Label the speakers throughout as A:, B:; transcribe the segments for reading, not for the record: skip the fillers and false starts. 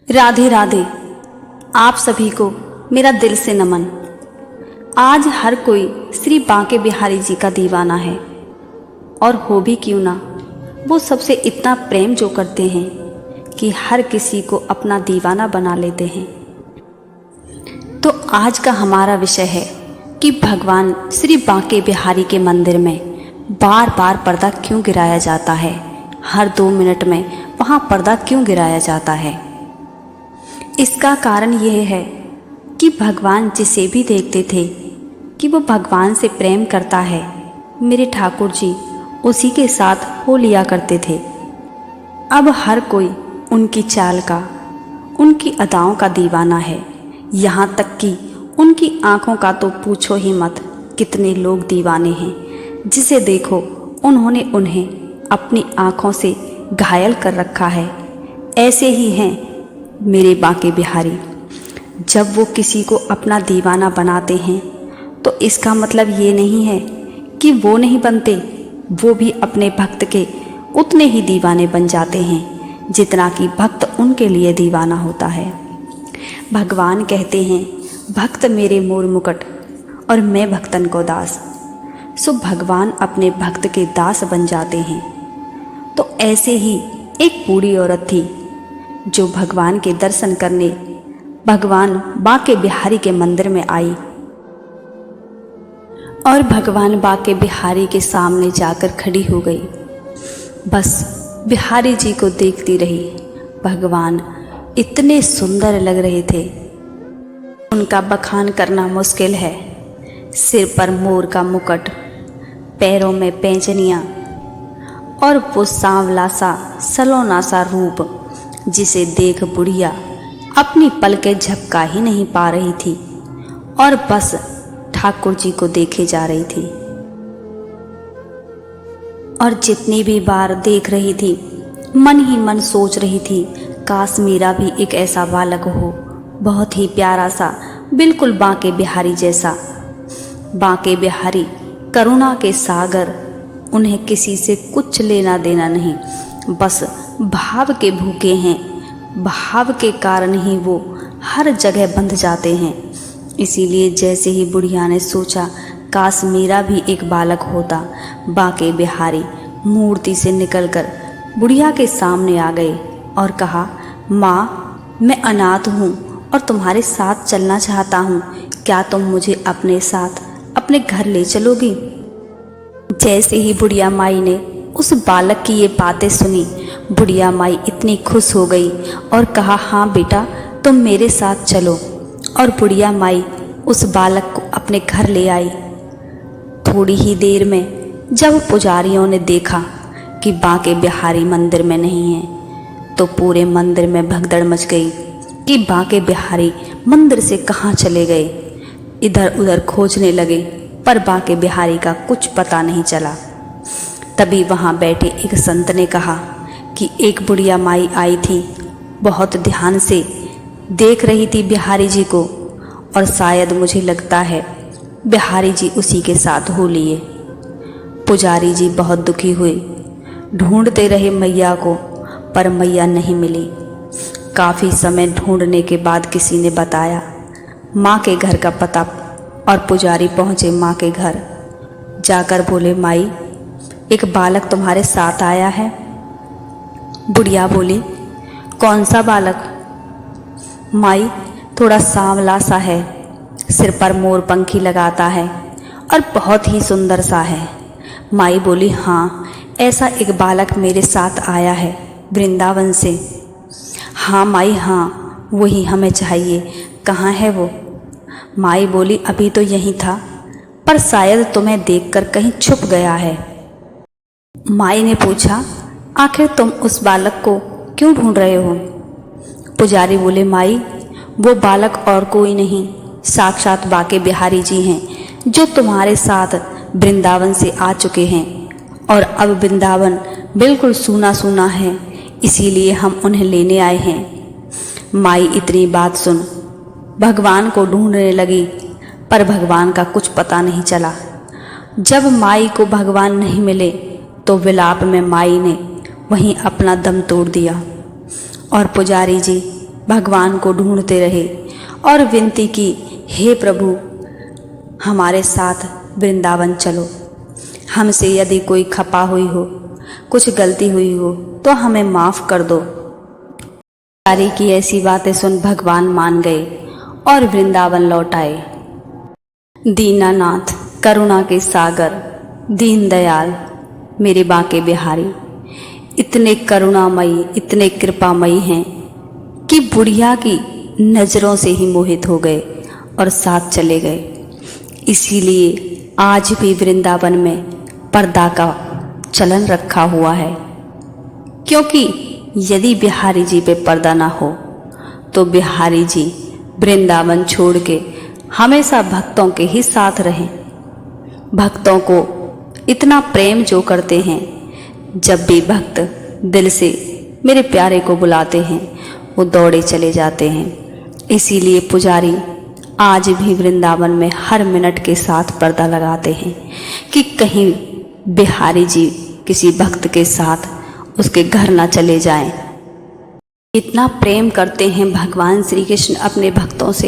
A: राधे राधे। आप सभी को मेरा दिल से नमन। आज हर कोई श्री बांके बिहारी जी का दीवाना है, और हो भी क्यों ना। वो सबसे इतना प्रेम जो करते हैं कि हर किसी को अपना दीवाना बना लेते हैं। तो आज का हमारा विषय है कि भगवान श्री बांके बिहारी के मंदिर में बार बार पर्दा क्यों गिराया जाता है। हर 2 मिनट में वहाँ पर्दा क्यों गिराया जाता है। इसका कारण यह है कि भगवान जिसे भी देखते थे कि वो भगवान से प्रेम करता है, मेरे ठाकुर जी उसी के साथ हो लिया करते थे। अब हर कोई उनकी चाल का, उनकी अदाओं का दीवाना है। यहाँ तक कि उनकी आँखों का तो पूछो ही मत, कितने लोग दीवाने हैं। जिसे देखो उन्होंने उन्हें अपनी आँखों से घायल कर रखा है। ऐसे ही हैं मेरे बांके बिहारी। जब वो किसी को अपना दीवाना बनाते हैं तो इसका मतलब ये नहीं है कि वो नहीं बनते, वो भी अपने भक्त के उतने ही दीवाने बन जाते हैं जितना कि भक्त उनके लिए दीवाना होता है। भगवान कहते हैं, भक्त मेरे मोर मुकुट और मैं भक्तन को दास। सो भगवान अपने भक्त के दास बन जाते हैं। तो ऐसे ही एक बूढ़ी औरत थी जो भगवान के दर्शन करने भगवान बांके बिहारी के मंदिर में आई, और भगवान बांके बिहारी के सामने जाकर खड़ी हो गई। बस बिहारी जी को देखती रही। भगवान इतने सुंदर लग रहे थे, उनका बखान करना मुश्किल है। सिर पर मोर का मुकुट, पैरों में पैंजनियाँ, और वो सांवला सा सलोना सा रूप जिसे देख बुढ़िया अपनी पलकें झपका ही नहीं पा रही थी और बस ठाकुर जी को देखे जा रही थी। और जितनी भी बार देख रही थी, मन ही मन सोच रही थी, काश मेरा भी एक ऐसा बालक हो, बहुत ही प्यारा सा, बिल्कुल बांके बिहारी जैसा। बांके बिहारी करुणा के सागर, उन्हें किसी से कुछ लेना देना नहीं, बस भाव के भूखे हैं। भाव के कारण ही वो हर जगह बंध जाते हैं। इसीलिए जैसे ही बुढ़िया ने सोचा, काश मेरा भी एक बालक होता, बांके बिहारी मूर्ति से निकलकर बुढ़िया के सामने आ गए और कहा, माँ मैं अनाथ हूँ और तुम्हारे साथ चलना चाहता हूँ, क्या तुम मुझे अपने साथ अपने घर ले चलोगी। जैसे ही बुढ़िया माई ने उस बालक की ये बातें सुनी, बुढ़िया माई इतनी खुश हो गई और कहा, हाँ बेटा तुम मेरे साथ चलो। और बुढ़िया माई उस बालक को अपने घर ले आई। थोड़ी ही देर में जब पुजारियों ने देखा कि बांके बिहारी मंदिर में नहीं है, तो पूरे मंदिर में भगदड़ मच गई कि बांके बिहारी मंदिर से कहाँ चले गए। इधर उधर खोजने लगे, पर बांके बिहारी का कुछ पता नहीं चला। तभी वहाँ बैठे एक संत ने कहा कि एक बुढ़िया माई आई थी, बहुत ध्यान से देख रही थी बिहारी जी को, और शायद मुझे लगता है बिहारी जी उसी के साथ हो लिए। पुजारी जी बहुत दुखी हुए, ढूंढते रहे मैया को, पर मैया नहीं मिली। काफ़ी समय ढूंढने के बाद किसी ने बताया माँ के घर का पता, और पुजारी पहुँचे माँ के घर। जाकर बोले, माई एक बालक तुम्हारे साथ आया है। बुढ़िया बोली, कौन सा बालक। माई थोड़ा सांवला सा है, सिर पर मोर पंखी लगाता है और बहुत ही सुंदर सा है। माई बोली, हाँ ऐसा एक बालक मेरे साथ आया है वृंदावन से। हाँ माई हाँ, वही हमें चाहिए, कहाँ है वो। माई बोली, अभी तो यहीं था, पर शायद तुम्हें देखकर कहीं छुप गया है। माई ने पूछा, आखिर तुम उस बालक को क्यों ढूंढ रहे हो। पुजारी बोले, माई वो बालक और कोई नहीं, साक्षात बांके बिहारी जी हैं, जो तुम्हारे साथ वृंदावन से आ चुके हैं, और अब वृंदावन बिल्कुल सूना सूना है, इसीलिए हम उन्हें लेने आए हैं। माई इतनी बात सुन भगवान को ढूंढने लगी, पर भगवान का कुछ पता नहीं चला। जब माई को भगवान नहीं मिले तो विलाप में माई ने वहीं अपना दम तोड़ दिया, और पुजारी जी भगवान को ढूंढते रहे और विनती की, हे प्रभु हमारे साथ वृंदावन चलो। हमसे यदि कोई खपा हुई हो, कुछ गलती हुई हो तो हमें माफ़ कर दो। पुजारी की ऐसी बातें सुन भगवान मान गए और वृंदावन लौट आए। दीनानाथ, करुणा के सागर, दीन दयाल मेरे बांके बिहारी इतने करुणामयी, इतने कृपामयी हैं कि बुढ़िया की नज़रों से ही मोहित हो गए और साथ चले गए। इसीलिए आज भी वृंदावन में पर्दा का चलन रखा हुआ है, क्योंकि यदि बिहारी जी पे पर्दा ना हो तो बिहारी जी वृंदावन छोड़ के हमेशा भक्तों के ही साथ रहें। भक्तों को इतना प्रेम जो करते हैं, जब भी भक्त दिल से मेरे प्यारे को बुलाते हैं वो दौड़े चले जाते हैं। इसीलिए पुजारी आज भी वृंदावन में हर मिनट के साथ पर्दा लगाते हैं कि कहीं बिहारी जी किसी भक्त के साथ उसके घर ना चले जाएं। इतना प्रेम करते हैं भगवान श्री कृष्ण अपने भक्तों से।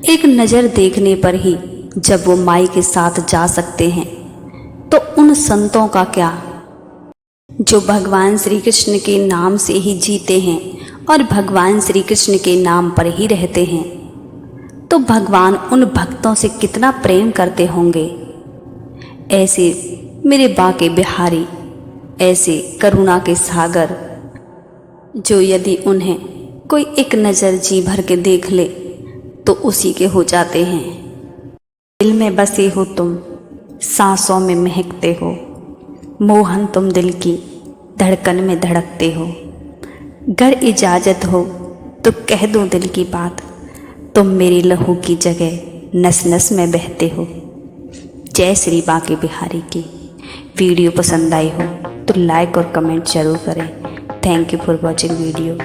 A: एक नज़र देखने पर ही जब वो माई के साथ जा सकते हैं, तो उन संतों का क्या, जो भगवान श्री कृष्ण के नाम से ही जीते हैं और भगवान श्री कृष्ण के नाम पर ही रहते हैं। तो भगवान उन भक्तों से कितना प्रेम करते होंगे। ऐसे मेरे बांके बिहारी, ऐसे करुणा के सागर, जो यदि उन्हें कोई एक नज़र जी भर के देख ले तो उसी के हो जाते हैं। दिल में बसे हो तुम, सांसों में महकते हो, मोहन तुम दिल की धड़कन में धड़कते हो। गर इजाज़त हो तो कह दो दिल की बात, तुम मेरी लहू की जगह नस नस में बहते हो। जय श्री बांके बिहारी की। वीडियो पसंद आई हो तो लाइक और कमेंट जरूर करें। Thank you for watching video.